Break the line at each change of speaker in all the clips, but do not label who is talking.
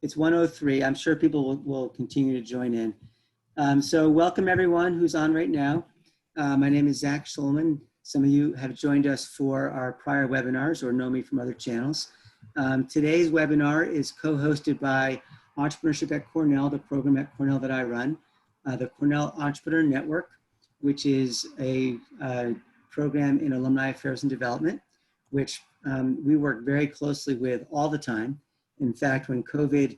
It's 1:03. I'm sure people will continue to join in. So welcome everyone who's on right now. My name is Zach Shulman. Some of you have joined us for our prior webinars or know me from other channels. Today's webinar is co-hosted by Entrepreneurship at Cornell, the program at Cornell that I run, the Cornell Entrepreneur Network, which is a program in alumni affairs and development, which we work very closely with all the time. In fact, when COVID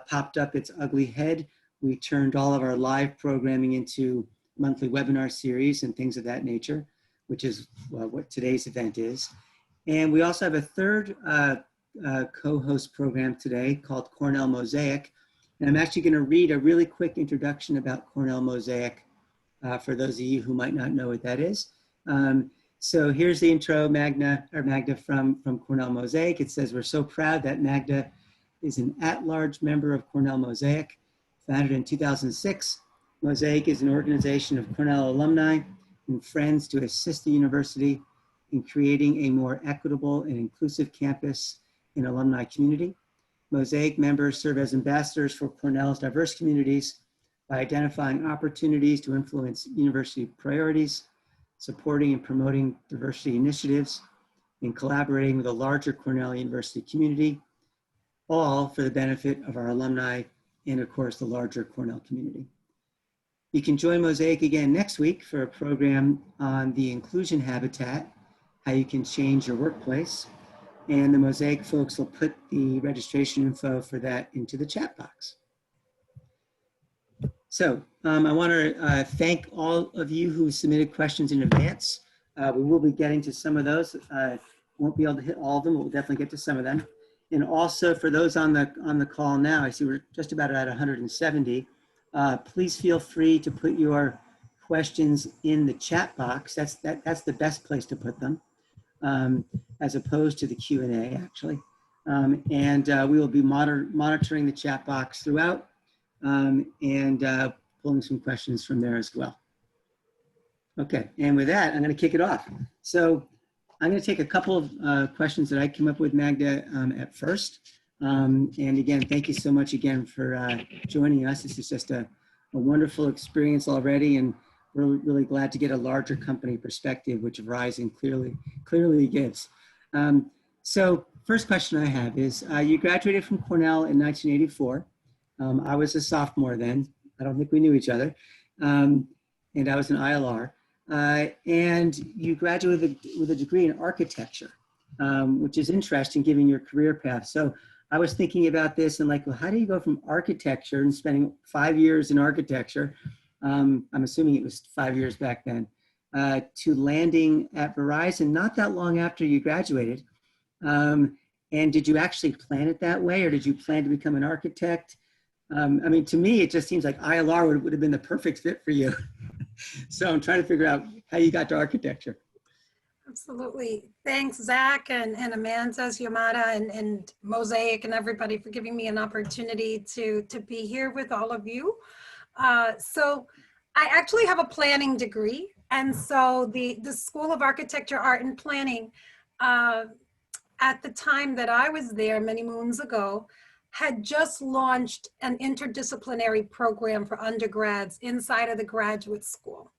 popped up its ugly head, we turned all of our live programming into monthly webinar series and things of that nature, which is what today's event is. And we also have a third co-host program today called Cornell Mosaic. And I'm actually going to read a really quick introduction about Cornell Mosaic for those of you who might not know what that is. So here's the intro, Magda from Cornell Mosaic. It says, we're so proud that Magda is an at-large member of Cornell Mosaic. Founded in 2006, Mosaic is an organization of Cornell alumni and friends to assist the university in creating a more equitable and inclusive campus and alumni community. Mosaic members serve as ambassadors for Cornell's diverse communities by identifying opportunities to influence university priorities, supporting and promoting diversity initiatives, and collaborating with a larger Cornell University community, all for the benefit of our alumni and of course the larger Cornell community. You can join Mosaic again next week for a program on the inclusion habitat, how you can change your workplace. And the Mosaic folks will put the registration info for that into the chat box. So I want to thank all of you who submitted questions in advance. We will be getting to some of those. Won't be able to hit all of them, but we'll definitely get to some of them. And also for those on the call now, I see we're just about at 170. Please feel free to put your questions in the chat box. That's the best place to put them, as opposed to the Q&A actually. We will be monitoring the chat box throughout and pulling some questions from there as well. Okay, and with that, I'm going to kick it off. So I'm going to take a couple of questions that I came up with, Magda, at first. And again, thank you so much again for joining us. This is just a wonderful experience already, and we're really glad to get a larger company perspective, which Verizon clearly gives. So first question I have is, you graduated from Cornell in 1984. I was a sophomore then. I don't think we knew each other. And I was an ILR. And you graduated with a degree in architecture, which is interesting given your career path. So I was thinking about this and like, well, how do you go from architecture and spending 5 years in architecture, I'm assuming it was 5 years back then, to landing at Verizon not that long after you graduated? And did you actually plan it that way, or did you plan to become an architect? I mean, to me, it just seems like ILR would have been the perfect fit for you. So I'm trying to figure out how you got to architecture.
Absolutely. Thanks, Zach and Amanda, Yamada, and Mosaic, and everybody for giving me an opportunity to be here with all of you. So I actually have a planning degree. And so the School of Architecture, Art, and Planning, at the time that I was there many moons ago, had just launched an interdisciplinary program for undergrads inside of the graduate school.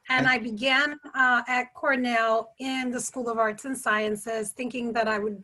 And I began at Cornell in the School of Arts and Sciences, thinking that I would,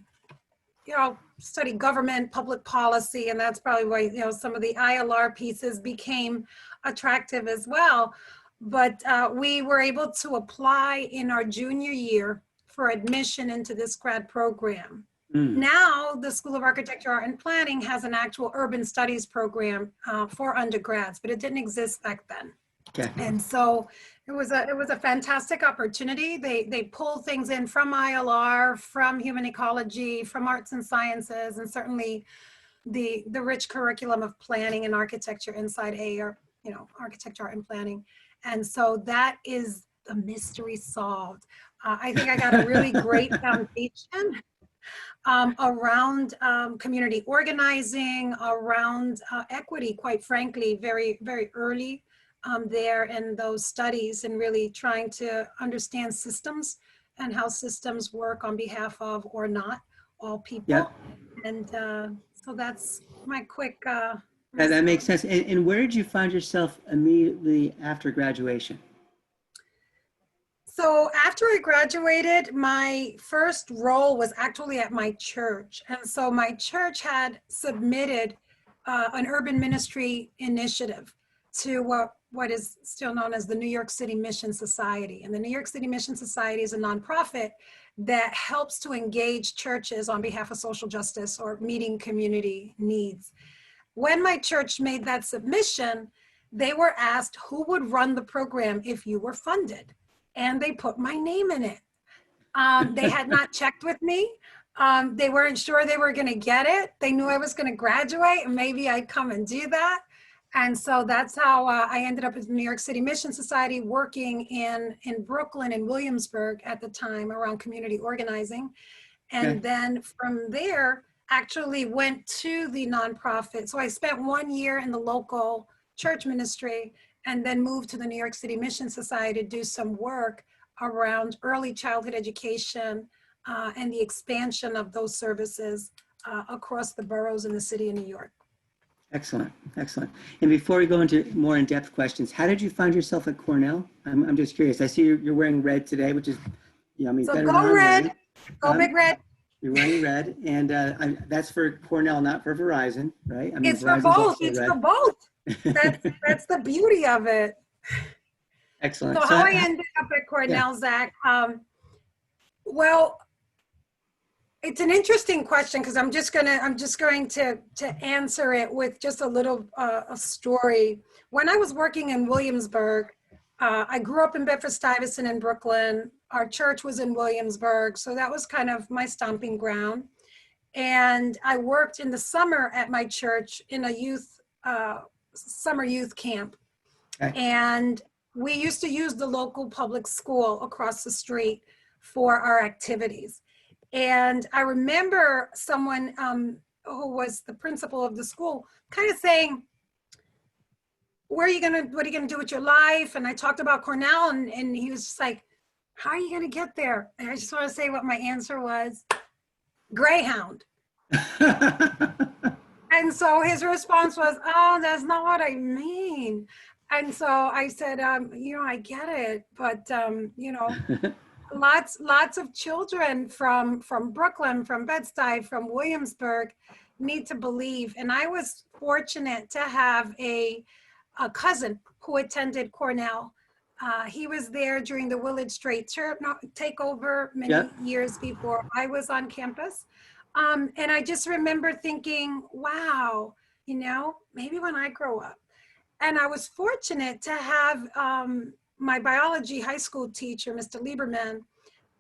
study government, public policy, and that's probably why, some of the ILR pieces became attractive as well. But we were able to apply in our junior year for admission into this grad program. Now, the School of Architecture, Art, and Planning has an actual urban studies program for undergrads, but it didn't exist back then. Okay. And so it was a fantastic opportunity. They pull things in from ILR, from human ecology, from arts and sciences, and certainly the rich curriculum of planning and architecture inside architecture, art, and planning. And so that is the mystery solved. I think I got a really great foundation around community organizing, around equity, quite frankly, very, very early there in those studies, and really trying to understand systems and how systems work on behalf of, or not, all people. Yep. And So that's my quick
That makes
response.
sense. And where did you find yourself immediately after graduation?
So after I graduated, my first role was actually at my church. And so my church had submitted an urban ministry initiative to what is still known as the New York City Mission Society. And the New York City Mission Society is a nonprofit that helps to engage churches on behalf of social justice or meeting community needs. When my church made that submission, they were asked who would run the program if you were funded. And they put my name in it. They had not checked with me. They weren't sure they were going to get it. They knew I was going to graduate and maybe I'd come and do that. And so that's how I ended up at the New York City Mission Society, working in Brooklyn and Williamsburg at the time around community organizing. And
Okay.
then from there, actually went to the nonprofit. So I spent 1 year in the local church ministry and then moved to the New York City Mission Society to do some work around early childhood education and the expansion of those services across the boroughs in the city of New York.
Excellent, excellent. And before we go into more in-depth questions, how did you find yourself at Cornell? I'm just curious. I see you're wearing red today, which is, I mean,
So
better
go
than
red,
red.
go big red.
You're wearing red, and that's for Cornell, not for Verizon, right? I mean,
It's for
Verizon's
both.
also
It's
red.
for both. That's the beauty of it.
Excellent.
So
So,
how I ended up at Cornell, Zach? Well, it's an interesting question because I'm just going to answer it with just a little a story. When I was working in Williamsburg, I grew up in Bedford-Stuyvesant in Brooklyn. Our church was in Williamsburg, so that was kind of my stomping ground. And I worked in the summer at my church in a youth summer youth camp.
okay.
And we used to use the local public school across the street for our activities. And I remember someone who was the principal of the school kind of saying, what are you gonna do with your life? And I talked about Cornell, and he was just like, how are you gonna get there? And I just want to say what my answer was: Greyhound. And so his response was, oh, that's not what I mean. And so I said, I get it, but lots of children from Brooklyn, from Bed-Stuy, from Williamsburg need to believe. And I was fortunate to have a cousin who attended Cornell. He was there during the Willard Straight takeover many
Yep.
years before I was on campus. And I just remember thinking, wow, maybe when I grow up. And I was fortunate to have my biology high school teacher, Mr. Lieberman,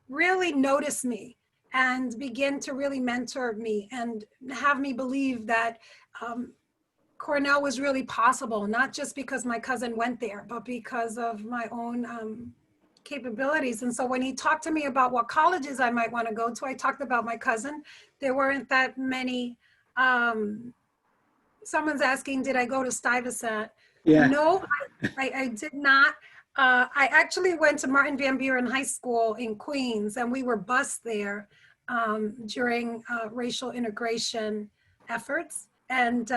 really notice me and begin to really mentor me and have me believe that Cornell was really possible, not just because my cousin went there, but because of my own capabilities. And so when he talked to me about what colleges I might want to go to, I talked about my cousin. There weren't that many. Someone's asking, did I go to Stuyvesant?
Yeah.
No, I did not. I actually went to Martin Van Buren High School in Queens, and we were bused there during racial integration efforts. And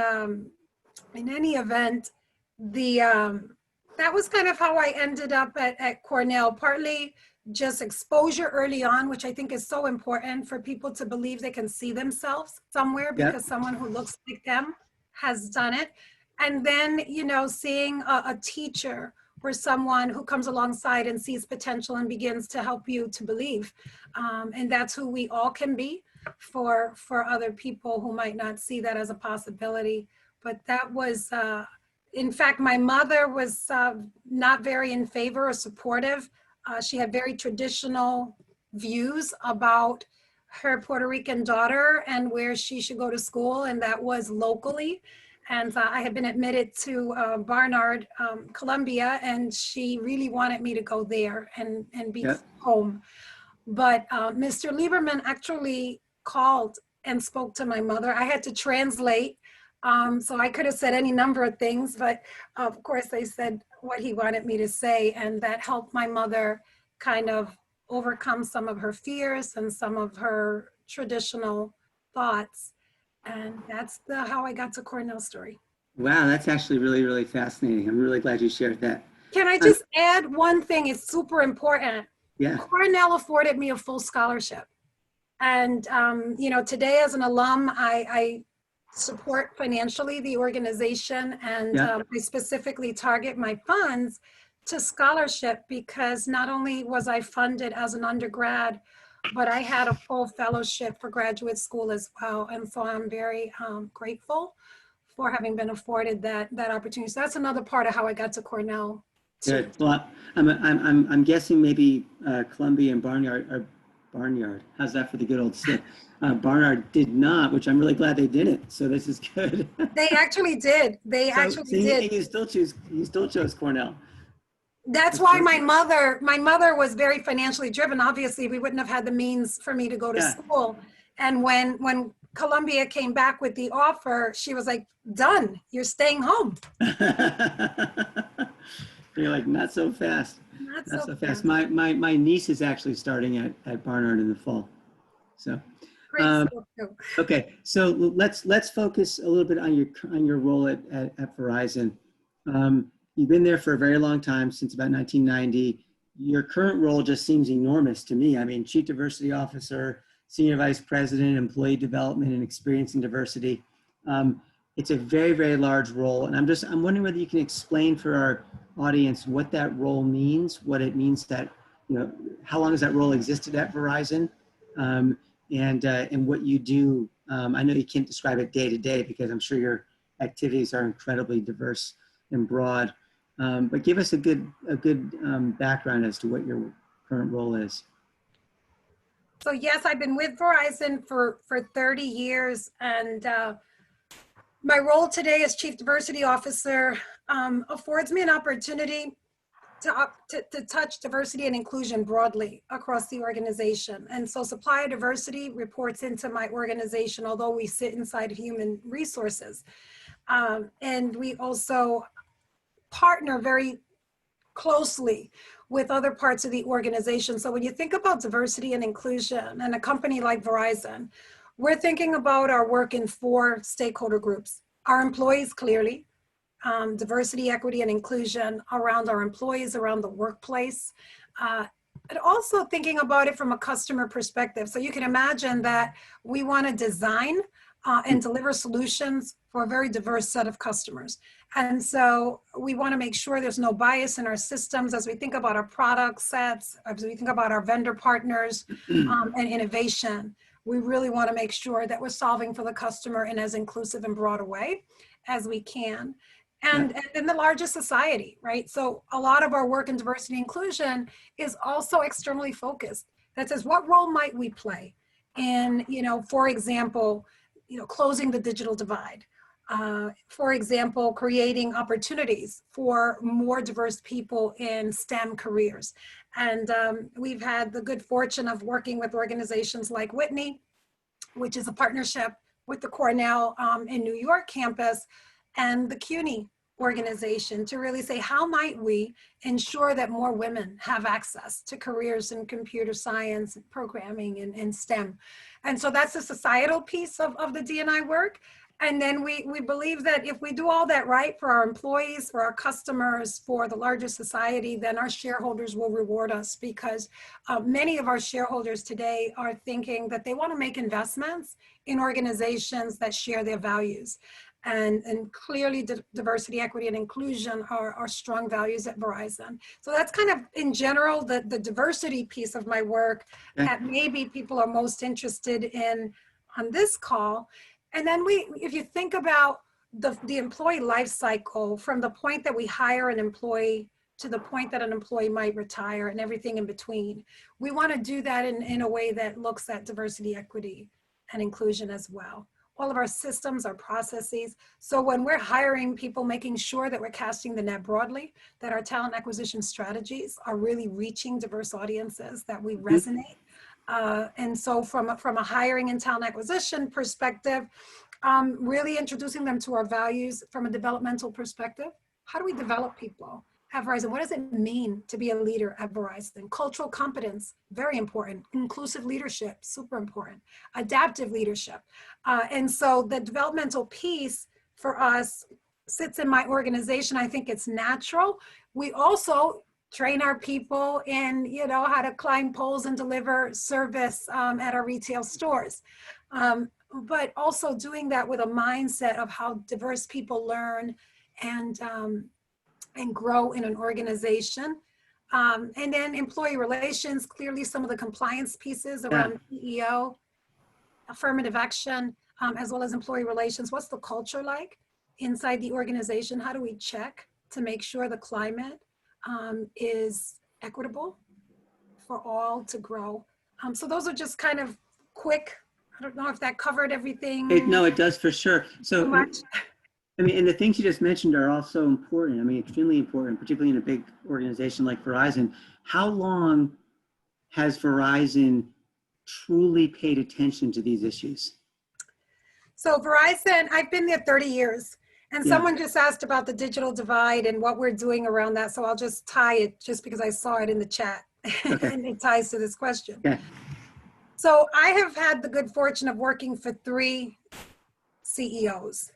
in any event, that was kind of how I ended up at Cornell, partly just exposure early on, which I think is so important for people to believe they can see themselves somewhere because someone who looks like them has done it. And then, seeing a teacher or someone who comes alongside and sees potential and begins to help you to believe. And that's who we all can be for other people who might not see that as a possibility. But that was, in fact, my mother was not very in favor or supportive. She had very traditional views about her Puerto Rican daughter and where she should go to school, and that was locally. And I had been admitted to Barnard, Columbia, and she really wanted me to go there and be home. But Mr. Lieberman actually called and spoke to my mother. I had to translate, so I could have said any number of things, but of course I said what he wanted me to say, and that helped my mother kind of overcome some of her fears and some of her traditional thoughts. And that's the how I got to Cornell story.
Wow, that's actually really, really fascinating. I'm really glad you shared that.
Can I
Um,
just add one thing? It's super important.
yeah,
Cornell afforded me a full scholarship. And, today as an alum, I support financially the organization, and
yeah,
I specifically target my funds to scholarship because not only was I funded as an undergrad, but I had a full fellowship for graduate school as well. And so I'm very grateful for having been afforded that opportunity. So that's another part of how I got to Cornell too.
good. Well, I'm guessing maybe Columbia and Barnyard, or Barnyard. How's that for the good old slip? Barnard did not, which I'm really glad they didn't. So this is good.
They actually did. They
So,
actually
see,
did.
and you still chose Cornell.
That's
That's
why
terrific.
my mother was very financially driven. Obviously, we wouldn't have had the means for me to go to
Yeah.
school. And when Columbia came back with the offer, she was like, "Done. You're staying home."
You're like, not so fast.
Not
Not
so
so fast.
fast.
My niece is actually starting at Barnard in the fall. So,
Great
um,
stuff too.
okay. So let's focus a little bit on your role at Verizon. You've been there for a very long time, since about 1990. Your current role just seems enormous to me. I mean, Chief Diversity Officer, Senior Vice President, Employee Development and Experience in Diversity. It's a very, very large role. And I'm wondering whether you can explain for our audience what that role means, what it means that, how long has that role existed at Verizon, and what you do. I know you can't describe it day to day because I'm sure your activities are incredibly diverse and broad. But give us a good background as to what your current role is.
So yes, I've been with Verizon for 30 years, and my role today as Chief Diversity Officer affords me an opportunity to touch diversity and inclusion broadly across the organization. And so supplier diversity reports into my organization, although we sit inside human resources. And we also partner very closely with other parts of the organization. So when you think about diversity and inclusion and a company like Verizon, we're thinking about our work in 4 stakeholder groups. Our employees, clearly, diversity, equity, and inclusion around our employees, around the workplace, but also thinking about it from a customer perspective. So you can imagine that we want to design and deliver solutions for a very diverse set of customers. And so we want to make sure there's no bias in our systems as we think about our product sets, as we think about our vendor partners and innovation. We really want to make sure that we're solving for the customer in as inclusive and broad a way as we can.
Yeah.
And in the largest society, right? So a lot of our work in diversity and inclusion is also externally focused. That says, what role might we play in, for example, closing the digital divide? For example, creating opportunities for more diverse people in STEM careers. And we've had the good fortune of working with organizations like Whitney, which is a partnership with the Cornell in New York campus, and the CUNY organization, to really say, how might we ensure that more women have access to careers in computer science, programming, and STEM. And so that's the societal piece of the D&I work. And then we believe that if we do all that right for our employees, for our customers, for the larger society, then our shareholders will reward us, because many of our shareholders today are thinking that they want to make investments in organizations that share their values. And clearly diversity, equity, and inclusion are strong values at Verizon. So that's kind of, in general, the diversity piece of my work that maybe people are most interested in on this call. And then if you think about the employee life cycle, from the point that we hire an employee to the point that an employee might retire and everything in between, we want to do that in a way that looks at diversity, equity, and inclusion as well. All of our systems, our processes. So when we're hiring people, making sure that we're casting the net broadly, that our talent acquisition strategies are really reaching diverse audiences, that we resonate. And so from a hiring and talent acquisition perspective, really introducing them to our values from a developmental perspective. How do we develop people? at Verizon? What does it mean to be a leader at Verizon? Cultural competence, very important. Inclusive leadership, super important. Adaptive leadership. And so the developmental piece for us sits in my organization. I think it's natural. We also train our people in, how to climb poles and deliver service at our retail stores. But also doing that with a mindset of how diverse people learn and grow in an organization. And then employee relations, clearly some of the compliance pieces around EEO, affirmative action, as well as employee relations. What's the culture like inside the organization? How do we check to make sure the climate is equitable for all to grow? So those are just kind of quick. I don't know if that covered everything.
No, it does for sure. So
much.
I mean, and the things you just mentioned are also important. I mean, extremely important, particularly in a big organization like Verizon. How long has Verizon truly paid attention to these issues?
So Verizon, I've been there 30 years. And someone just asked about the digital divide and what we're doing around that. So I'll just tie it just because I saw it in the chat. Okay. And it ties to this question. Okay. So I have had the good fortune of working for 3 CEOs.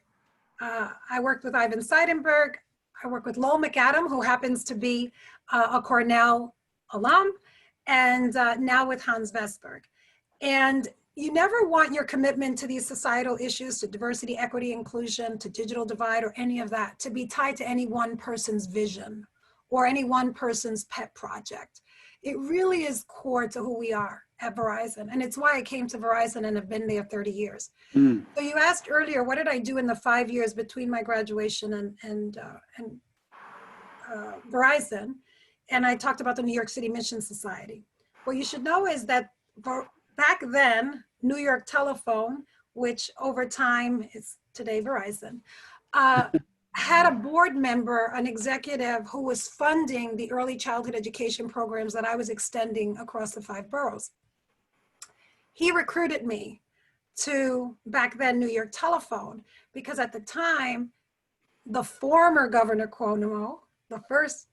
I worked with Ivan Seidenberg. I worked with Lowell McAdam, who happens to be a Cornell alum, and now with Hans Vestberg. And you never want your commitment to these societal issues, to diversity, equity, inclusion, to digital divide, or any of that, to be tied to any one person's vision or any one person's pet project. It really is core to who we are at Verizon. And it's why I came to Verizon and have been there 30 years. So you asked earlier, what did I do in the 5 years between my graduation and Verizon? And I talked about the New York City Mission Society. What you should know is that back then, New York Telephone, which over time is today Verizon, had a board member, an executive who was funding the early childhood education programs that I was extending across the 5 boroughs. He recruited me to, back then, New York Telephone, because at the time, the former Governor Cuomo, the first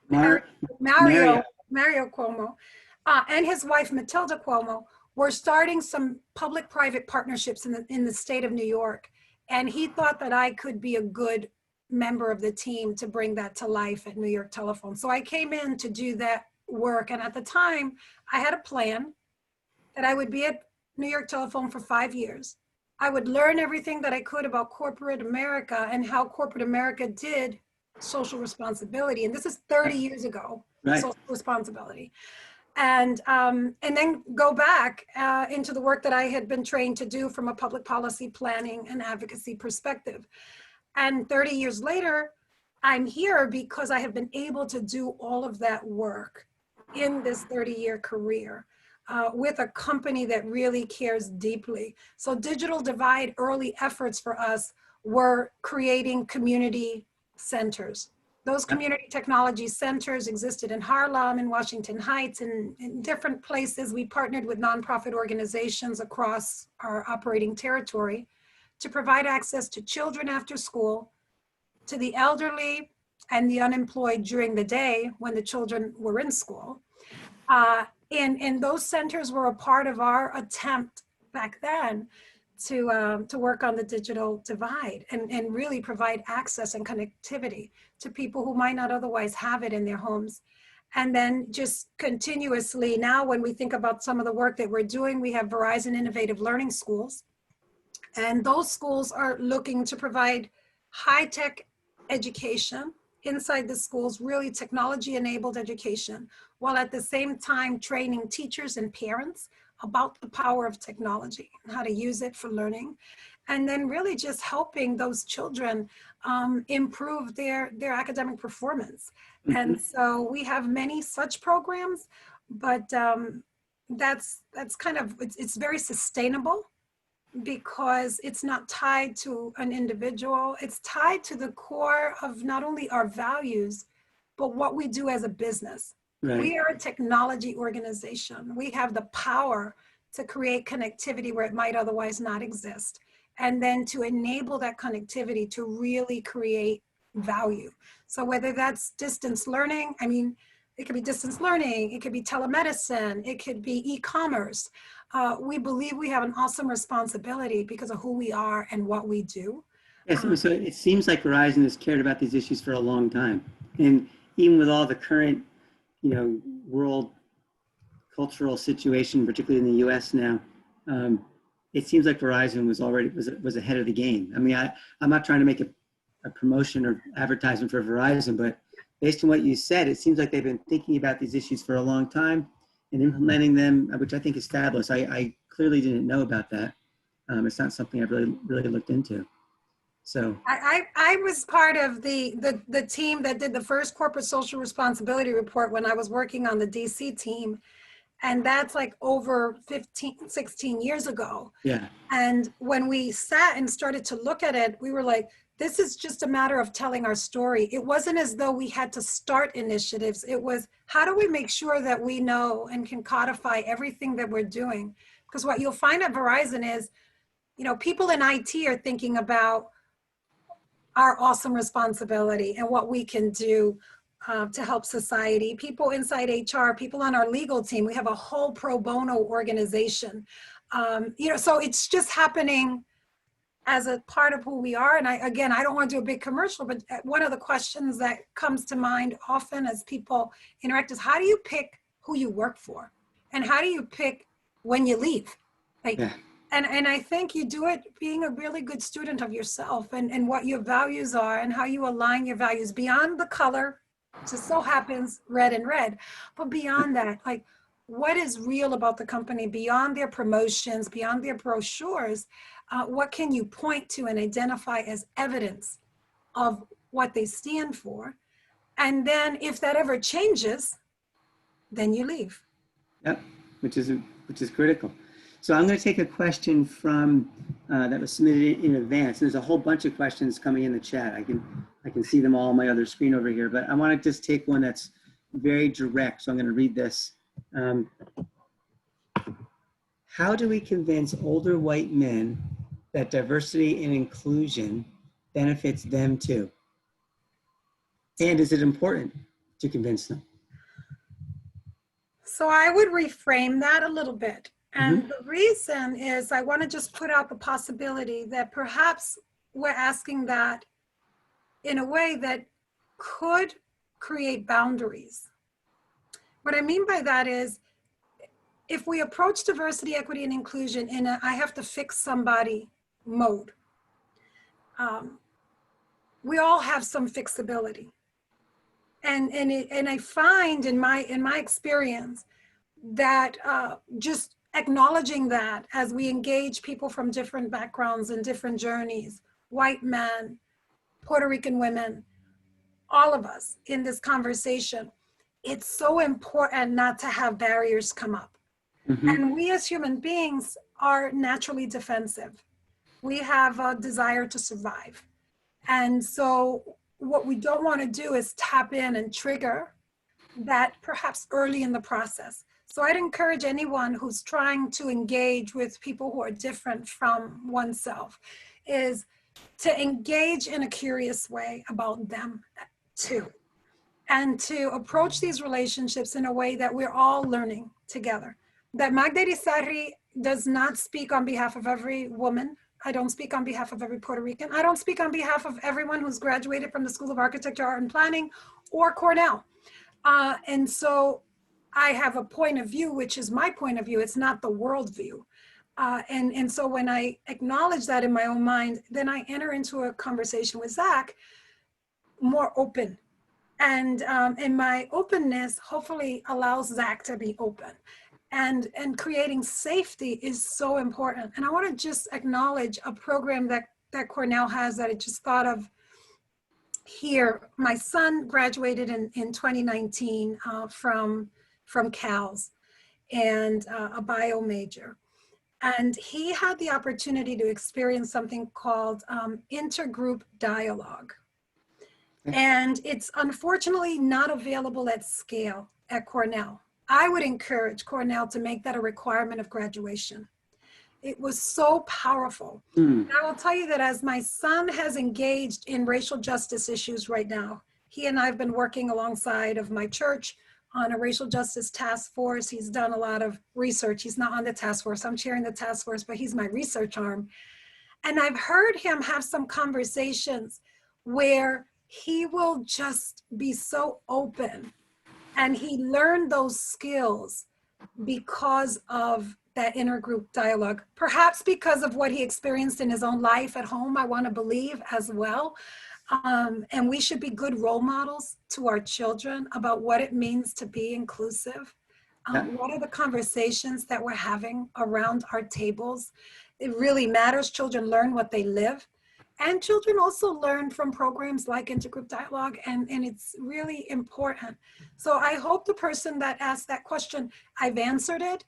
Mario Cuomo, and his wife Matilda Cuomo were starting some public-private partnerships in the state of New York. And he thought that I could be a good member of the team to bring that to life at New York Telephone. So I came in to do that work. And at the time, I had a plan that I would be at New York Telephone for 5 years. I would learn everything that I could about corporate America and how corporate America did social responsibility. And this is 30 years ago, right. Social responsibility. And then go back into the work that I had been trained to do from a public policy planning and advocacy perspective. And 30 years later, I'm here because I have been able to do all of that work in this 30-year career with a company that really cares deeply. So digital divide early efforts for us were creating community centers. Those community technology centers existed in Harlem, in Washington Heights, and in different places. We partnered with nonprofit organizations across our operating territory to provide access to children after school, to the elderly and the unemployed during the day when the children were in school. And those centers were a part of our attempt back then to work on the digital divide and really provide access and connectivity to people who might not otherwise have it in their homes. And then just continuously now, when we think about some of the work that we're doing, we have Verizon Innovative Learning Schools. And those schools are looking to provide high-tech education inside the schools, really technology-enabled education, while at the same time training teachers and parents about the power of technology and how to use it for learning. And then really just helping those children improve their academic performance. And so we have many such programs, but that's kind of, it's very sustainable because it's not tied to an individual. It's tied to the core of not only our values, but what we do as a business. Right. We are a technology organization. We have the power to create connectivity where it might otherwise not exist. And then to enable that connectivity to really create value. So whether that's distance learning, I mean, it could be distance learning, it could be telemedicine, it could be e-commerce. We believe we have an awesome responsibility because of who we are and what we do.
Yes, so it seems like Verizon has cared about these issues for a long time. And even with all the current, world cultural situation, particularly in the US now, it seems like Verizon was ahead of the game. I mean, I'm not trying to make a promotion or advertisement for Verizon, but based on what you said, it seems like they've been thinking about these issues for a long time and implementing them, which I think is fabulous. I clearly didn't know about that. It's not something I've really looked into. So
I was part of the team that did the first corporate social responsibility report when I was working on the DC team. And that's like over 16 years ago.
Yeah.
And when we sat and started to look at it, we were like, this is just a matter of telling our story. It wasn't as though we had to start initiatives. It was, how do we make sure that we know and can codify everything that we're doing? Because what you'll find at Verizon is, people in IT are thinking about our awesome responsibility and what we can do to help society. People inside HR, people on our legal team, we have a whole pro bono organization. So it's just happening as a part of who we are. And I don't want to do a big commercial, but one of the questions that comes to mind often as people interact is, how do you pick who you work for? And how do you pick when you leave? And I think you do it being a really good student of yourself and what your values are and how you align your values beyond the color. Just so happens red and red, but beyond that, like, what is real about the company beyond their promotions, beyond their brochures? What can you point to and identify as evidence of what they stand for? And then if that ever changes, then you leave.
Yep, which is critical. So I'm going to take a question from that was submitted in advance. There's a whole bunch of questions coming in the chat. I can see them all on my other screen over here, but I want to just take one that's very direct. So I'm going to read this. How do we convince older white men that diversity and inclusion benefits them too? And is it important to convince them?
So I would reframe that a little bit. And the reason is I want to just put out the possibility that perhaps we're asking that in a way that could create boundaries. What I mean by that is, if we approach diversity, equity, and inclusion in a I have to fix somebody mode, we all have some fixability. And I find in my experience that just acknowledging that as we engage people from different backgrounds and different journeys, white men, Puerto Rican women, all of us in this conversation, it's so important not to have barriers come up. And we as human beings are naturally defensive. We have a desire to survive. And so what we don't want to do is tap in and trigger that perhaps early in the process. So I'd encourage anyone who's trying to engage with people who are different from oneself is to engage in a curious way about them too. And to approach these relationships in a way that we're all learning together. That Magda Yrizzary does not speak on behalf of every woman. I don't speak on behalf of every Puerto Rican. I don't speak on behalf of everyone who's graduated from the School of Architecture, Art and Planning or Cornell. And so I have a point of view, which is my point of view. It's not the world view. And so when I acknowledge that in my own mind, then I enter into a conversation with Zach more open. And my openness hopefully allows Zach to be open. And creating safety is so important. And I want to just acknowledge a program that Cornell has that I just thought of here. My son graduated in 2019 from CALS and a bio major. And he had the opportunity to experience something called intergroup dialogue. And it's unfortunately not available at scale at Cornell. I would encourage Cornell to make that a requirement of graduation. It was so powerful.
Mm.
And I will tell you that as my son has engaged in racial justice issues right now, he and I have been working alongside of my church on a racial justice task force. He's done a lot of research. He's not on the task force. I'm chairing the task force, but he's my research arm. And I've heard him have some conversations where he will just be so open, and he learned those skills because of that intergroup dialogue, perhaps because of what he experienced in his own life at home, I want to believe as well. And we should be good role models to our children about what it means to be inclusive. What are the conversations that we're having around our tables? It really matters. Children learn what they live. And children also learn from programs like intergroup dialogue, and it's really important. So I hope the person that asked that question, I've answered it,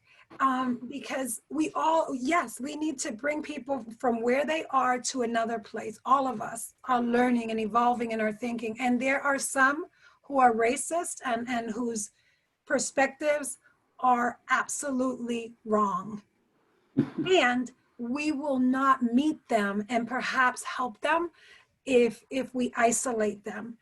because we all, yes, we need to bring people from where they are to another place. All of us are learning and evolving in our thinking. And there are some who are racist and whose perspectives are absolutely wrong. And we will not meet them and perhaps help them if we isolate them,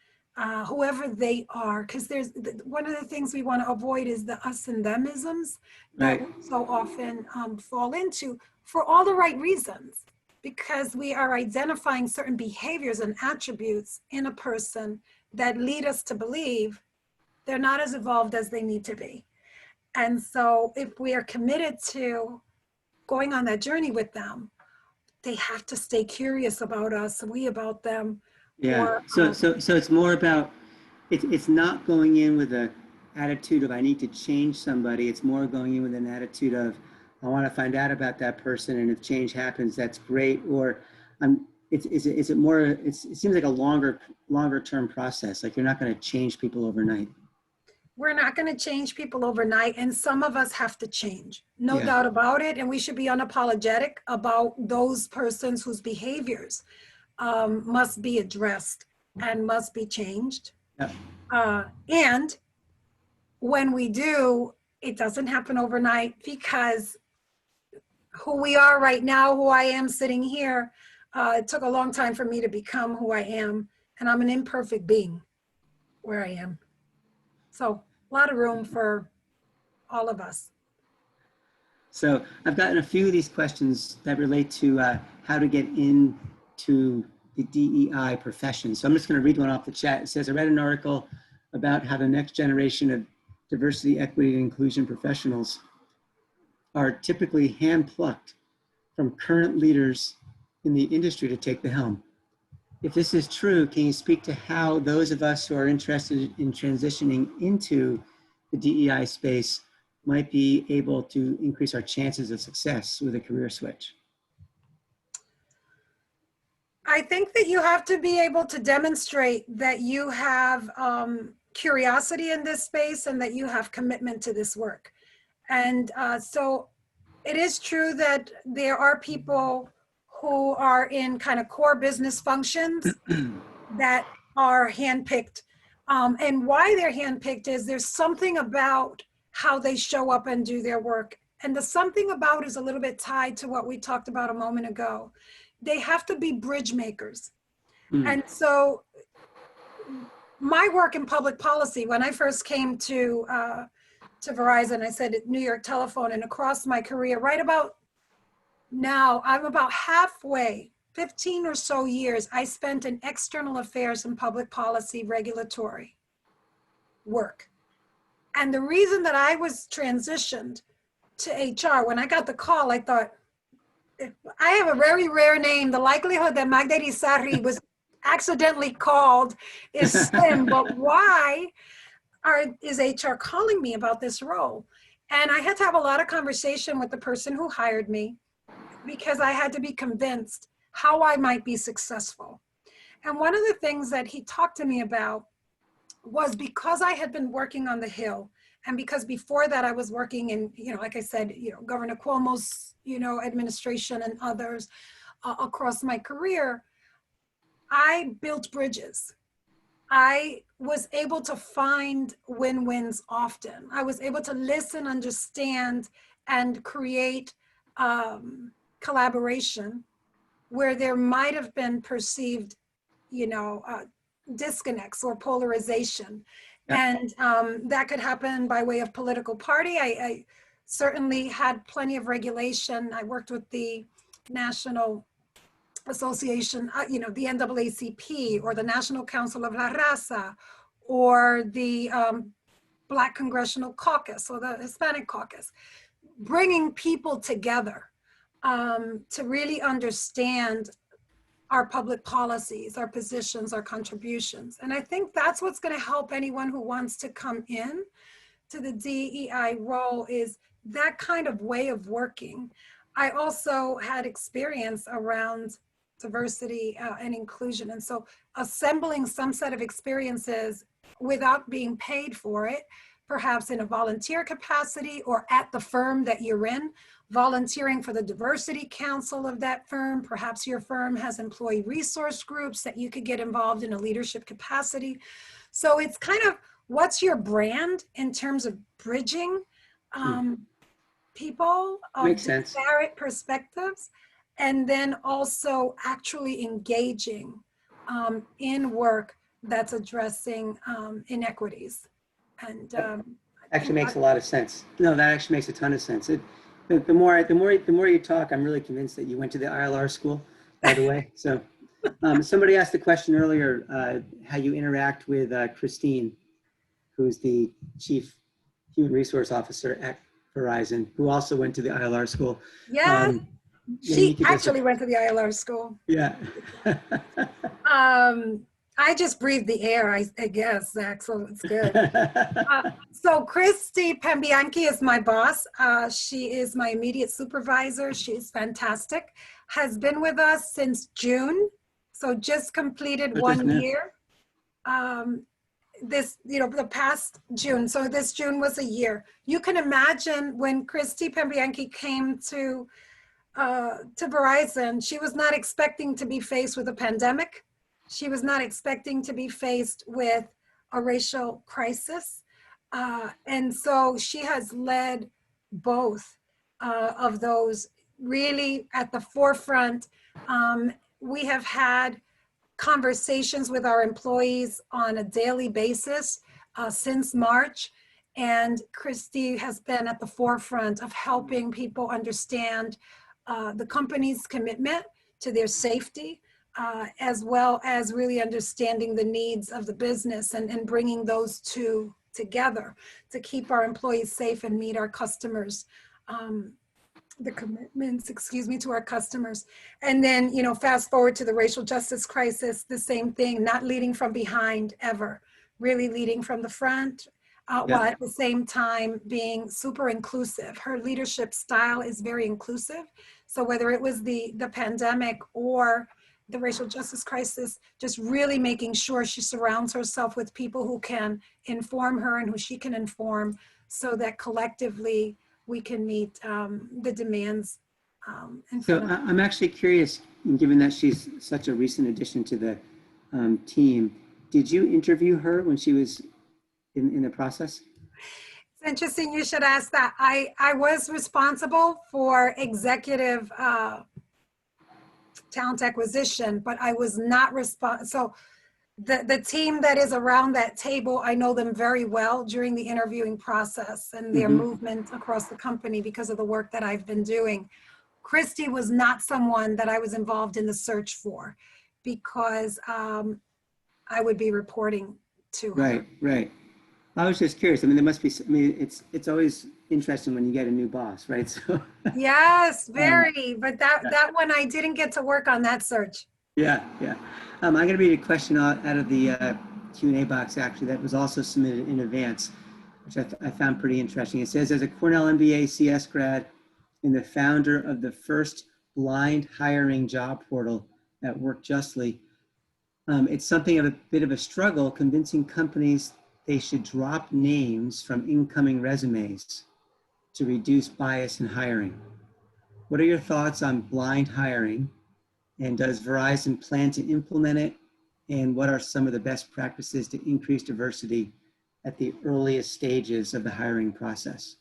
whoever they are, because there's one of the things we want to avoid is the us and themisms that
Right.
we so often fall into for all the right reasons, because we are identifying certain behaviors and attributes in a person that lead us to believe they're not as evolved as they need to be. And so if we are committed to going on that journey with them, they have to stay curious about us, we about them.
Yeah.
Or
So it's more about, it's not going in with an attitude of I need to change somebody. It's more going in with an attitude of I want to find out about that person, and if change happens, that's great. Or is it more? It seems like a longer term process. Like you're not going to change people overnight.
we're not going to change people overnight, and some of us have to change, no
Yeah.
doubt about it. And we should be unapologetic about those persons whose behaviors must be addressed and must be changed.
Yeah.
And when we do, it doesn't happen overnight, because who we are right now, who I am sitting here, it took a long time for me to become who I am, and I'm an imperfect being where I am. So a lot of room for all of us.
So I've gotten a few of these questions that relate to how to get into the DEI profession. So I'm just going to read one off the chat. It says, I read an article about how the next generation of diversity, equity, and inclusion professionals are typically hand-plucked from current leaders in the industry to take the helm. If this is true, can you speak to how those of us who are interested in transitioning into the DEI space might be able to increase our chances of success with a career switch?
I think that you have to be able to demonstrate that you have curiosity in this space and that you have commitment to this work. And so it is true that there are people who are in kind of core business functions that are handpicked. And why they're handpicked is there's something about how they show up and do their work. And the something about is a little bit tied to what we talked about a moment ago. They have to be bridge makers. And so my work in public policy, when I first came to Verizon, I said at New York Telephone, and across my career, right about now, I'm about halfway, 15 or so years, I spent in external affairs and public policy regulatory work. And the reason that I was transitioned to HR, when I got the call, I thought, I have a very rare name. The likelihood that Magda Yrizzary was accidentally called is slim, but why is HR calling me about this role? And I had to have a lot of conversation with the person who hired me, because I had to be convinced how I might be successful. And one of the things that he talked to me about was, because I had been working on the Hill, and because before that I was working in, like I said, Governor Cuomo's, administration and others across my career, I built bridges. I was able to find win-wins often. I was able to listen, understand, and create collaboration where there might have been perceived, disconnects or polarization.
Yeah.
And that could happen by way of political party. I certainly had plenty of regulation. I worked with the National Association, the NAACP or the National Council of La Raza or the Black Congressional Caucus or the Hispanic Caucus, bringing people together to really understand our public policies, our positions, our contributions. And I think that's what's going to help anyone who wants to come in to the DEI role, is that kind of way of working. I also had experience around diversity and inclusion. And so assembling some set of experiences without being paid for it, perhaps in a volunteer capacity or at the firm that you're in, volunteering for the diversity council of that firm. Perhaps your firm has employee resource groups that you could get involved in a leadership capacity. So it's kind of, what's your brand in terms of bridging people of disparate perspectives, and then also actually engaging in work that's addressing inequities. And
actually makes a lot of sense. No, that actually makes a ton of sense. The more you talk, I'm really convinced that you went to the ILR school, by the way. So somebody asked the question earlier, how you interact with Christine, who's the Chief Human Resource Officer at Verizon, who also went to the ILR school.
Yeah, she actually went to the ILR school.
Yeah.
I just breathe the air, I guess, Zach, so it's good. So Christy Pambianchi is my boss. She is my immediate supervisor. She's fantastic. Has been with us since June, so just completed 1 year. The past June, so this June was a year. You can imagine when Christy Pambianchi came to Verizon, she was not expecting to be faced with a pandemic. She was not expecting to be faced with a racial crisis. And so she has led both of those really at the forefront. We have had conversations with our employees on a daily basis since March. And Christy has been at the forefront of helping people understand the company's commitment to their safety, as well as really understanding the needs of the business and bringing those two together to keep our employees safe and meet our customers, the commitments, to our customers. And then, fast forward to the racial justice crisis, the same thing, not leading from behind ever, really leading from the front, while at the same time being super inclusive. Her leadership style is very inclusive. So whether it was the pandemic or the racial justice crisis, just really making sure she surrounds herself with people who can inform her and who she can inform, so that collectively we can meet the demands.
So I'm actually curious, given that she's such a recent addition to the team, did you interview her when she was in the process?
It's interesting you should ask that. I was responsible for executive talent acquisition, but I was not so the team that is around that table, I know them very well during the interviewing process and their movement across the company because of the work that I've been doing. Christy was not someone that I was involved in the search for, because I would be reporting to her.
Right. I was just curious. There must be, it's always interesting when you get a new boss, right? So
yes, very. But that one, I didn't get to work on that search.
Yeah. I'm going to read a question out of the Q&A box, actually, that was also submitted in advance, which I found pretty interesting. It says, as a Cornell MBA CS grad and the founder of the first blind hiring job portal at Work Justly, it's something of a bit of a struggle convincing companies they should drop names from incoming resumes to reduce bias in hiring. What are your thoughts on blind hiring, and does Verizon plan to implement it? And what are some of the best practices to increase diversity at the earliest stages of the hiring process?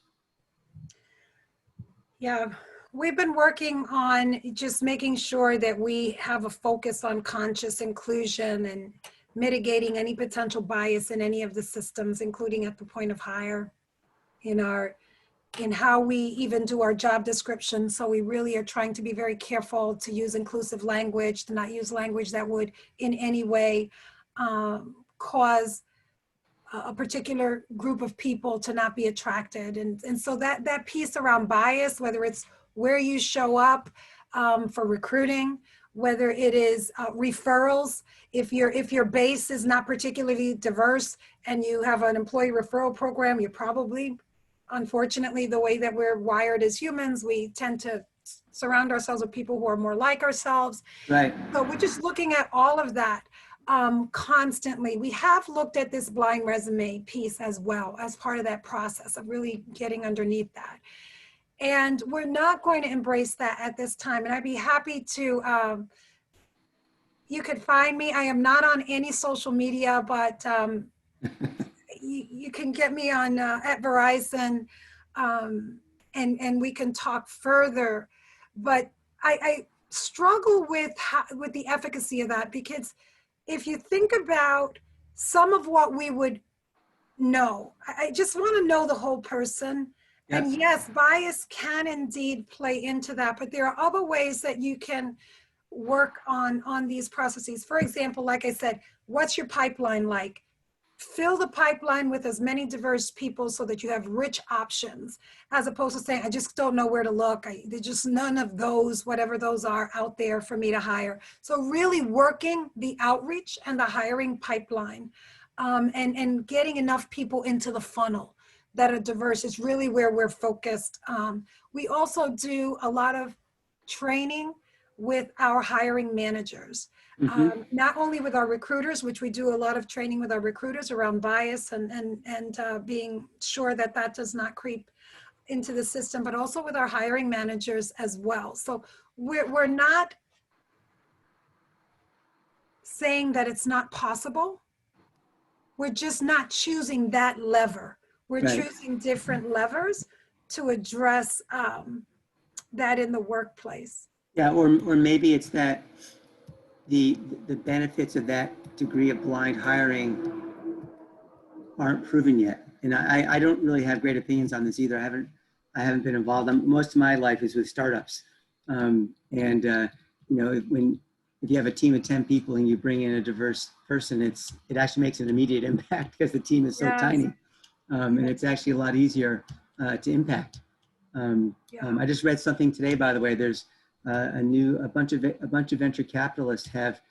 Yeah, we've been working on just making sure that we have a focus on conscious inclusion and mitigating any potential bias in any of the systems, including at the point of hire, in how we even do our job description. So we really are trying to be very careful to use inclusive language, to not use language that would in any way cause a particular group of people to not be attracted. And so that piece around bias, whether it's where you show up for recruiting, whether it is referrals, if your base is not particularly diverse and you have an employee referral program, you're probably, unfortunately, the way that we're wired as humans, we tend to surround ourselves with people who are more like ourselves.
Right.
So we're just looking at all of that constantly. We have looked at this blind resume piece as well as part of that process of really getting underneath that. And we're not going to embrace that at this time. And I'd be happy to, you could find me. I am not on any social media, but you can get me on at Verizon, and we can talk further. But I struggle with the efficacy of that, because if you think about some of what we would know, I just want to know the whole person.
Yep.
And yes, bias can indeed play into that, but there are other ways that you can work on these processes. For example, like I said, what's your pipeline like? Fill the pipeline with as many diverse people so that you have rich options, as opposed to saying, I just don't know where to look. There's just none of those, whatever those are, out there for me to hire. So really working the outreach and the hiring pipeline, and getting enough people into the funnel that are diverse is really where we're focused. We also do a lot of training with our hiring managers. Not only with our recruiters, which we do a lot of training with our recruiters around bias and being sure that that does not creep into the system, but also with our hiring managers as well. So we're not saying that it's not possible. We're just not choosing that lever. We're
Right.
choosing different levers to address that in the workplace.
Yeah, or maybe it's that the benefits of that degree of blind hiring aren't proven yet. And I don't really have great opinions on this either. I haven't been involved. Most of my life is with startups. If you have a team of 10 people and you bring in a diverse person, it actually makes an immediate impact because the team is so tiny. And it's actually a lot easier to impact. I just read something today, by the way. There's a bunch of venture capitalists have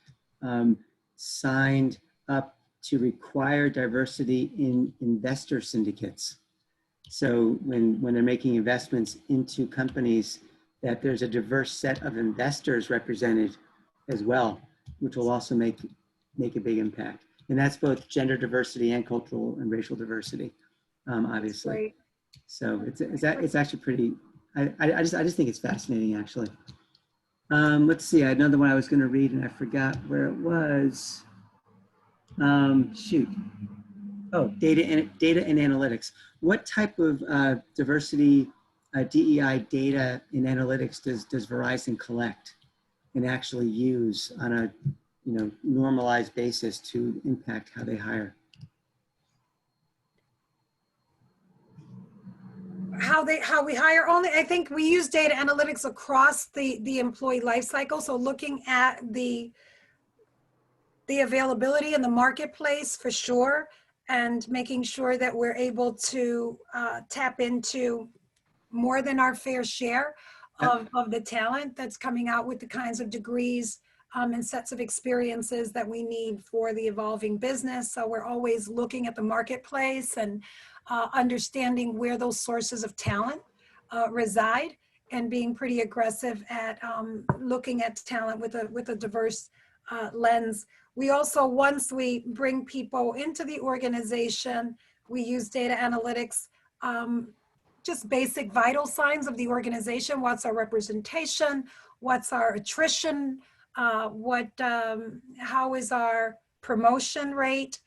signed up to require diversity in investor syndicates. So when they're making investments into companies, that there's a diverse set of investors represented as well, which will also make a big impact. And that's both gender diversity and cultural and racial diversity, obviously.
Right.
So it's actually pretty. I just think it's fascinating, actually. Let's see. I had another one I was going to read and I forgot where it was. Shoot. Oh, data and analytics. What type of diversity, DEI data and analytics does Verizon collect and actually use on a normalized basis to impact how they hire?
How we hire only, I think we use data analytics across the employee life cycle. So looking at the availability in the marketplace for sure, and making sure that we're able to tap into more than our fair share of the talent that's coming out with the kinds of degrees and sets of experiences that we need for the evolving business. So we're always looking at the marketplace and understanding where those sources of talent reside, and being pretty aggressive at looking at talent with a diverse lens. We also, once we bring people into the organization, we use data analytics, just basic vital signs of the organization. What's our representation? What's our attrition? How is our promotion rate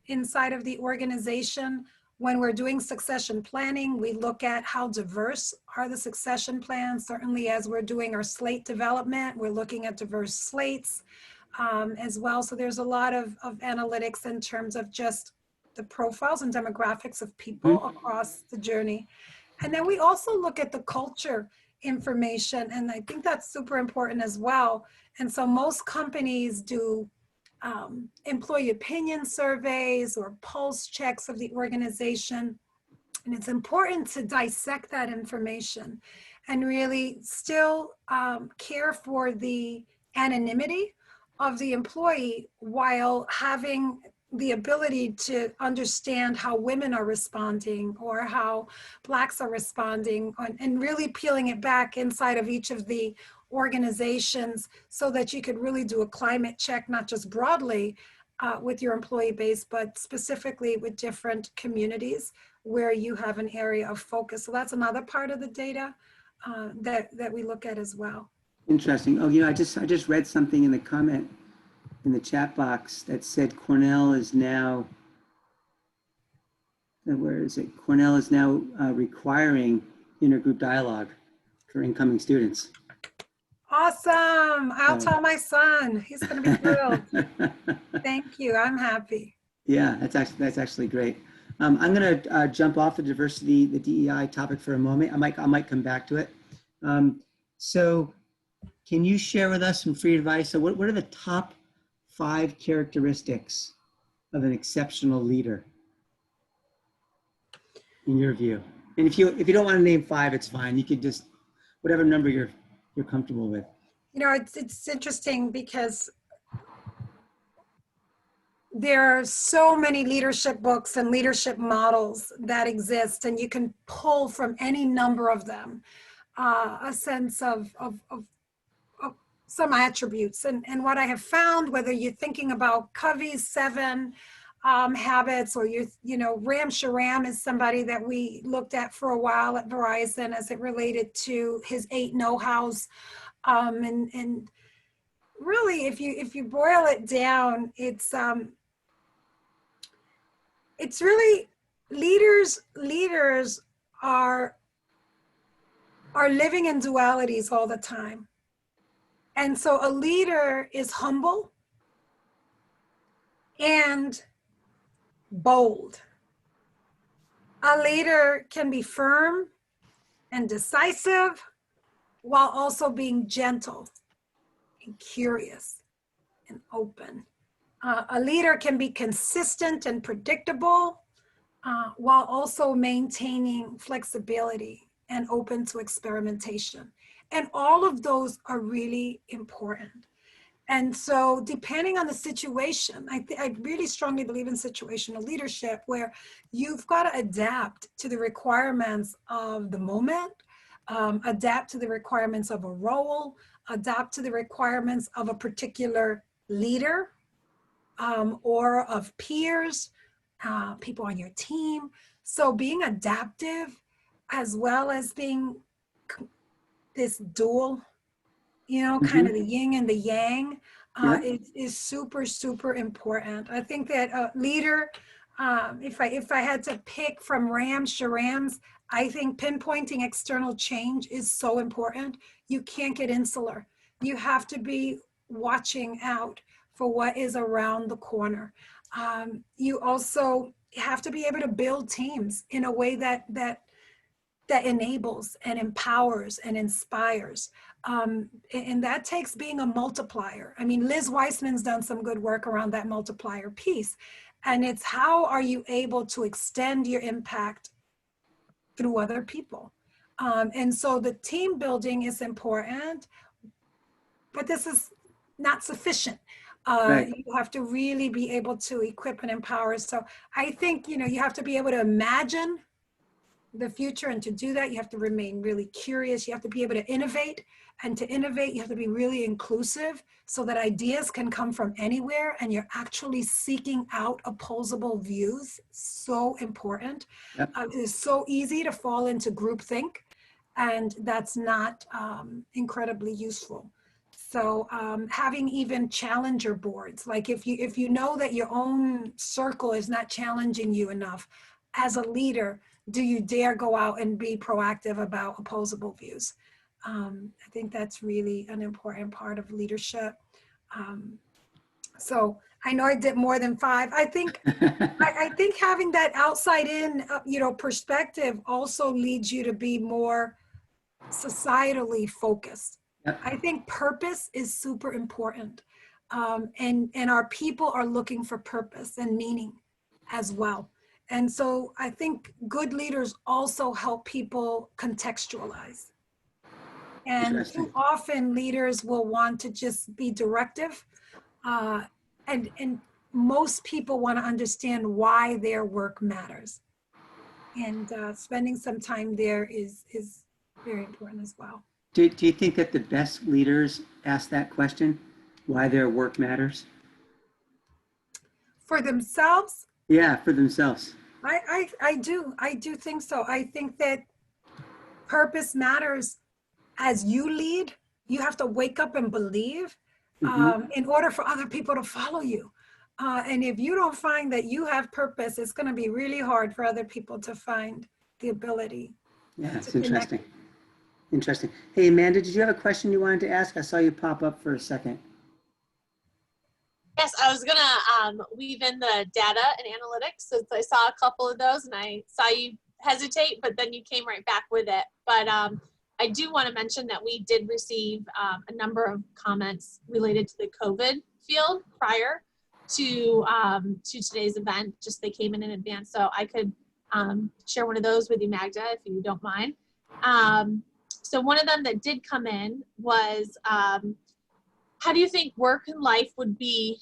inside of the organization? When we're doing succession planning, we look at how diverse are the succession plans. Certainly as we're doing our slate development, we're looking at diverse slates as well. So there's a lot of analytics in terms of just the profiles and demographics of people across the journey. And then we also look at the culture information, and I think that's super important as well. And so most companies do employee opinion surveys or pulse checks of the organization. And it's important to dissect that information and really still care for the anonymity of the employee while having the ability to understand how women are responding or how Blacks are responding, and really peeling it back inside of each of the organizations so that you could really do a climate check, not just broadly with your employee base, but specifically with different communities where you have an area of focus. So that's another part of the data that we look at as well.
Interesting. Oh, you know, I just read something in the comment in the chat box that said Cornell is now, where is it? Cornell is now requiring intergroup dialogue for incoming students.
Awesome. I'll tell my son. He's going to be thrilled. Thank you. I'm happy.
Yeah, that's actually great. I'm going to jump off the diversity, the DEI topic for a moment. I might come back to it. So can you share with us some free advice? So what are the top 5 characteristics of an exceptional leader in your view? And if you don't want to name 5, it's fine. You could just, whatever number you're comfortable with.
You know, it's interesting because there are so many leadership books and leadership models that exist, and you can pull from any number of them a sense of some attributes. And what I have found, whether you're thinking about Covey's 7 habits, or Ram Shriram is somebody that we looked at for a while at Verizon as it related to his 8 know-hows. And really, if you boil it down, it's really leaders are living in dualities all the time. And so a leader is humble and bold. A leader can be firm and decisive while also being gentle and curious and open. A leader can be consistent and predictable while also maintaining flexibility and open to experimentation. And all of those are really important. And so depending on the situation, I really strongly believe in situational leadership, where you've got to adapt to the requirements of the moment, adapt to the requirements of a role, adapt to the requirements of a particular leader or of peers, people on your team. So being adaptive as well as being this dual, kind of the yin and the yang is super, super important. I think that a leader, if I had to pick from Ram Shriram's, I think pinpointing external change is so important. You can't get insular. You have to be watching out for what is around the corner. You also have to be able to build teams in a way that enables and empowers and inspires. And that takes being a multiplier. I mean, Liz Weissman's done some good work around that multiplier piece. And it's how are you able to extend your impact through other people? And so the team building is important, but this is not sufficient.
Right.
You have to really be able to equip and empower. So I think, you have to be able to imagine the future, and to do that, you have to remain really curious. You have to be able to innovate, and to innovate, you have to be really inclusive so that ideas can come from anywhere, and you're actually seeking out opposable views. So important.
Yep.
It is so easy to fall into groupthink, and that's not incredibly useful. So having even challenger boards, like if you know that your own circle is not challenging you enough, as a leader, do you dare go out and be proactive about opposable views? I think that's really an important part of leadership. So I know I did more than 5. I think I think having that outside in, perspective also leads you to be more societally focused.
Yep.
I think purpose is super important. And our people are looking for purpose and meaning as well. And so I think good leaders also help people contextualize. And too
Interesting.
often leaders will want to just be directive. And most people want to understand why their work matters. And spending some time there is very important as well.
Do you think that the best leaders ask that question, why their work matters?
For themselves,
Yeah, for themselves.
I do think so. I think that purpose matters. As you lead, you have to wake up and believe in order for other people to follow you. And if you don't find that you have purpose, it's going to be really hard for other people to find the ability
Yeah,
to
it's
connect.
interesting. Interesting. Hey, Amanda, did you have a question you wanted to ask? I saw you pop up for a second.
Yes, I was gonna weave in the data and analytics since I saw a couple of those and I saw you hesitate, but then you came right back with it. But I do want to mention that we did receive a number of comments related to the COVID field prior to today's event. Just they came in advance, so I could share one of those with you, Magda, if you don't mind. So one of them that did come in was, how do you think work and life will be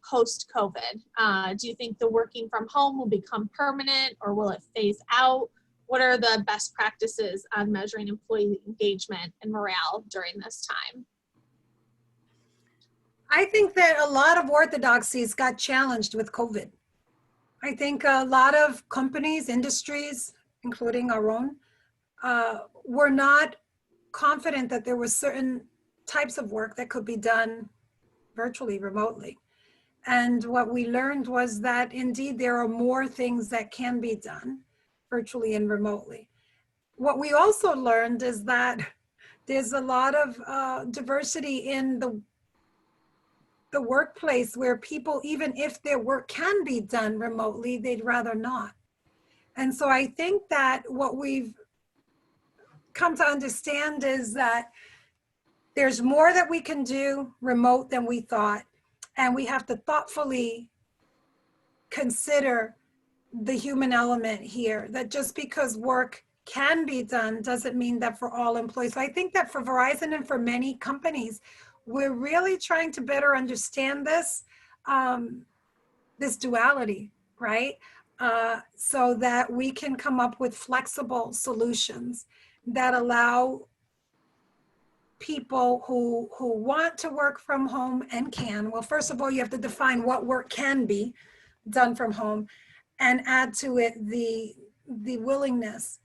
post-COVID? Do you think the working from home will become permanent or will it phase out? What are the best practices on measuring employee engagement and morale during this time?
I think that a lot of orthodoxies got challenged with COVID. I think a lot of companies, industries, including our own, were not confident that there were certain types of work that could be done virtually, remotely. And what we learned was that indeed there are more things that can be done virtually and remotely. What we also learned is that there's a lot of diversity in the workplace where people, even if their work can be done remotely, they'd rather not. And so I think that what we've come to understand is that there's more that we can do remote than we thought. And we have to thoughtfully consider the human element here, that just because work can be done doesn't mean that for all employees. So I think that for Verizon and for many companies, we're really trying to better understand this, this duality, right? So that we can come up with flexible solutions that allow people who want to work from home and can. Well, first of all, you have to define what work can be done from home and add to it the willingness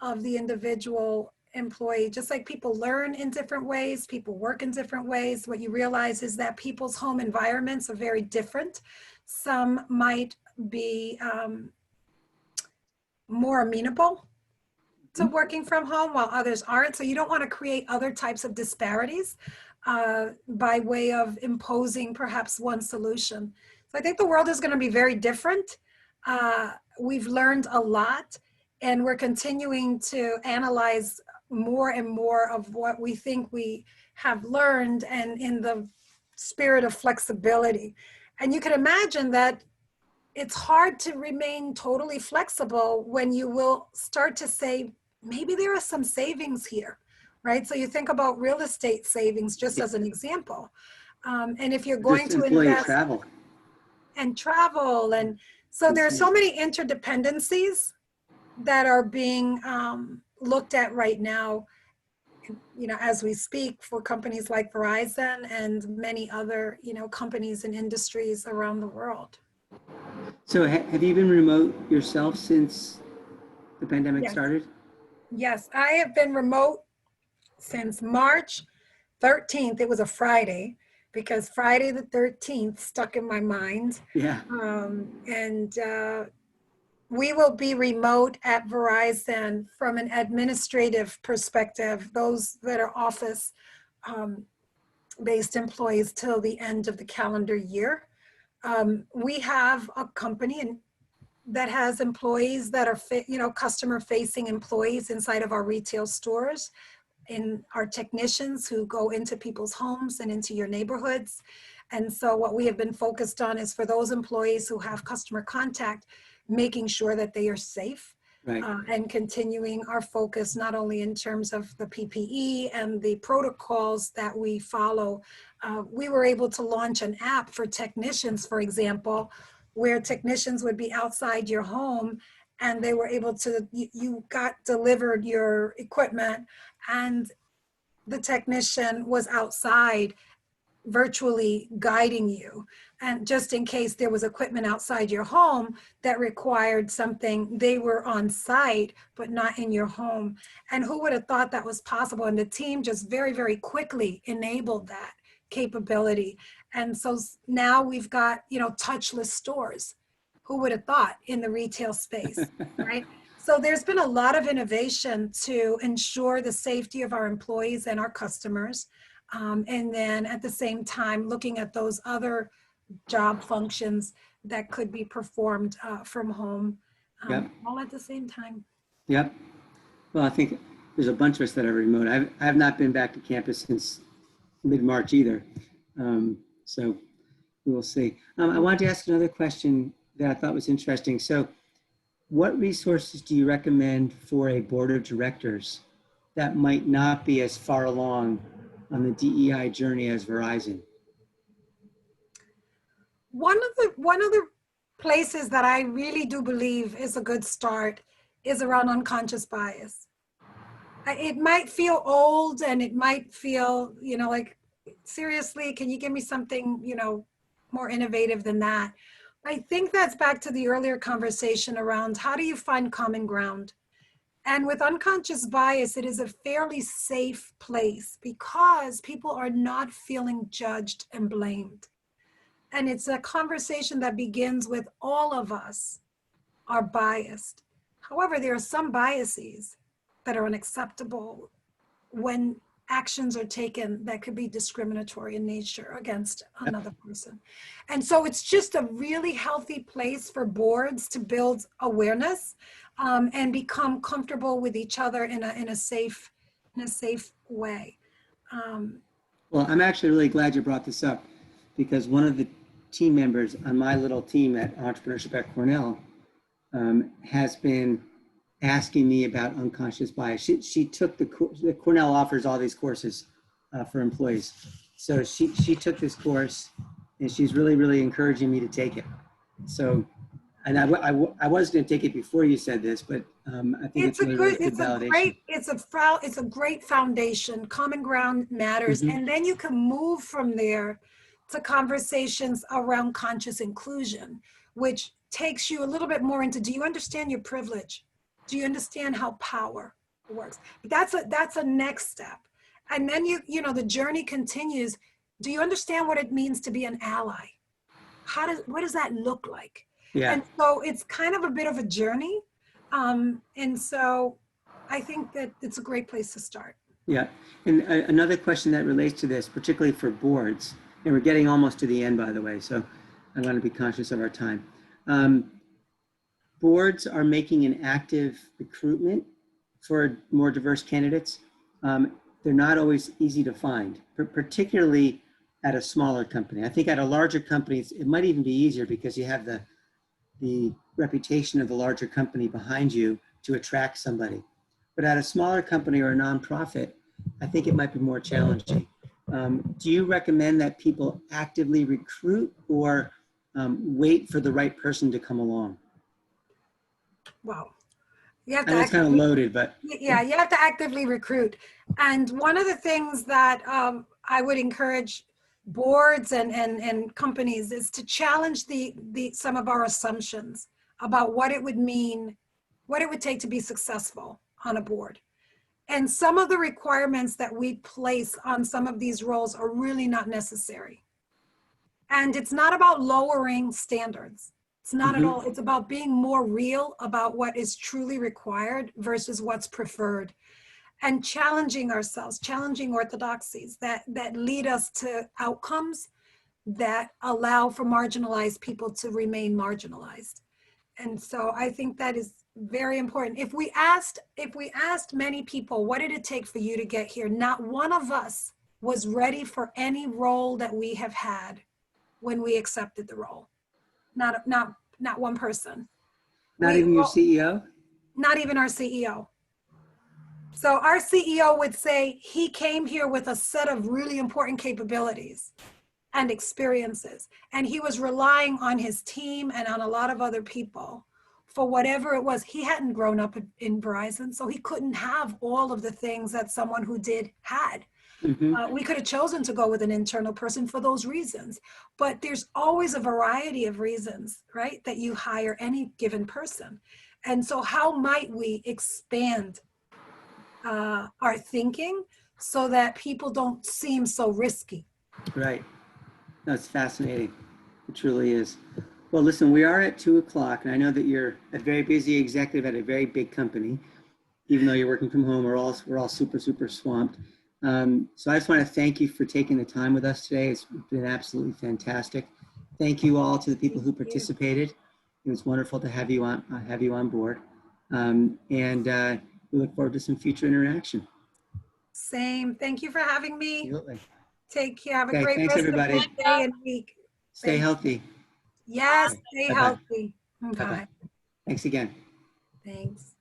of the individual employee. Just like people learn in different ways, people work in different ways, what you realize is that people's home environments are very different. Some might be more amenable to working from home while others aren't. So you don't want to create other types of disparities by way of imposing perhaps one solution. So I think the world is going to be very different. We've learned a lot and we're continuing to analyze more and more of what we think we have learned, and in the spirit of flexibility. And you can imagine that it's hard to remain totally flexible when you will start to say, maybe there are some savings here, right? So you think about real estate savings just as an example. And if you're going
Just
to
employee
invest
travel.
and travel, and so there are so many interdependencies that are being looked at right now, you know, as we speak, for companies like Verizon and many other, you know, companies and industries around the world.
So have you been remote yourself since the pandemic
Yes.
started?
Yes, I have been remote since March 13th. It was a Friday, because Friday the 13th stuck in my mind.
Yeah.
And We will be remote at Verizon from an administrative perspective, those that are office based employees till the end of the calendar year. We have a company that has employees that are, customer facing employees inside of our retail stores, in our technicians who go into people's homes and into your neighborhoods. And so what we have been focused on is for those employees who have customer contact, making sure that they are safe.
Right.
And continuing our focus not only in terms of the PPE and the protocols that we follow. We were able to launch an app for technicians, for example, where technicians would be outside your home and they were able to, you got delivered your equipment and the technician was outside virtually guiding you. And just in case there was equipment outside your home that required something, they were on site, but not in your home. And who would have thought that was possible? And the team just very, very quickly enabled that capability. And so now we've got, touchless stores. Who would have thought in the retail space, right? So there's been a lot of innovation to ensure the safety of our employees and our customers. And then at the same time, looking at those other job functions that could be performed from home,
Yep.
all at the same time.
Yep. Well, I think there's a bunch of us that are remote. I have not been back to campus since mid-March either. So we will see. I wanted to ask another question that I thought was interesting. So what resources do you recommend for a board of directors that might not be as far along on the DEI journey as Verizon?
One of the places that I really do believe is a good start is around unconscious bias. It might feel old and it might feel, like, seriously, can you give me something, more innovative than that? I think that's back to the earlier conversation around how do you find common ground? And with unconscious bias, it is a fairly safe place because people are not feeling judged and blamed. And it's a conversation that begins with all of us are biased. However, there are some biases that are unacceptable when actions are taken that could be discriminatory in nature against another person. And so it's just a really healthy place for boards to build awareness and become comfortable with each other in a safe way.
Well, I'm actually really glad you brought this up because one of the team members on my little team at Entrepreneurship at Cornell has been asking me about unconscious bias. She took the Cornell offers all these courses for employees. So she took this course and she's really, really encouraging me to take it. So, and I was going to take it before you said this, but I think it's really good validation.
It's a great foundation. Common ground matters.
Mm-hmm.
And then you can move from there to conversations around conscious inclusion, which takes you a little bit more into, do you understand your privilege? Do you understand how power works? That's a next step. And then the journey continues. Do you understand what it means to be an ally? What does that look like?
Yeah.
And so it's kind of a bit of a journey. And so I think that it's a great place to start.
Yeah. And another question that relates to this, particularly for boards, and we're getting almost to the end, by the way, so I want to be conscious of our time. Boards are making an active recruitment for more diverse candidates. They're not always easy to find, particularly at a smaller company. I think at a larger company, it might even be easier because you have the reputation of the larger company behind you to attract somebody. But at a smaller company or a nonprofit, I think it might be more challenging. Do you recommend that people actively recruit or wait for the right person to come along?
Wow. You have to
it's kind of loaded, but.
Yeah, you have to actively recruit. And one of the things that I would encourage boards and companies is to challenge some of our assumptions about what it would mean, what it would take to be successful on a board. And some of the requirements that we place on some of these roles are really not necessary. And it's not about lowering standards. It's not at all. It's about being more real about what is truly required versus what's preferred, and challenging ourselves, challenging orthodoxies that lead us to outcomes that allow for marginalized people to remain marginalized. And so I think that is very important. If we asked many people, what did it take for you to get here? Not one of us was ready for any role that we have had when we accepted the role. Not one person.
Not even your CEO?
Not even our CEO. So our CEO would say he came here with a set of really important capabilities and experiences, and he was relying on his team and on a lot of other people for whatever it was. He hadn't grown up in Verizon, so he couldn't have all of the things that someone who did had. We could have chosen to go with an internal person for those reasons, but there's always a variety of reasons, right, that you hire any given person. And so how might we expand our thinking so that people don't seem so risky?
Right. That's fascinating. It truly is. Well, listen, we are at 2:00, and I know that you're a very busy executive at a very big company. Even though you're working from home, we're all super, super swamped. So I just want to thank you for taking the time with us today. It's been absolutely fantastic. Thank you all to the people who participated. It was wonderful to have you on board. We look forward to some future interaction.
Same. Thank you for having me.
Absolutely.
Take care. Have a
Okay,
great
thanks,
rest
everybody.
of the day and week.
Stay healthy.
Yes,
Okay.
stay
Bye-bye.
healthy.
Bye-bye.
Bye.
Thanks again.
Thanks.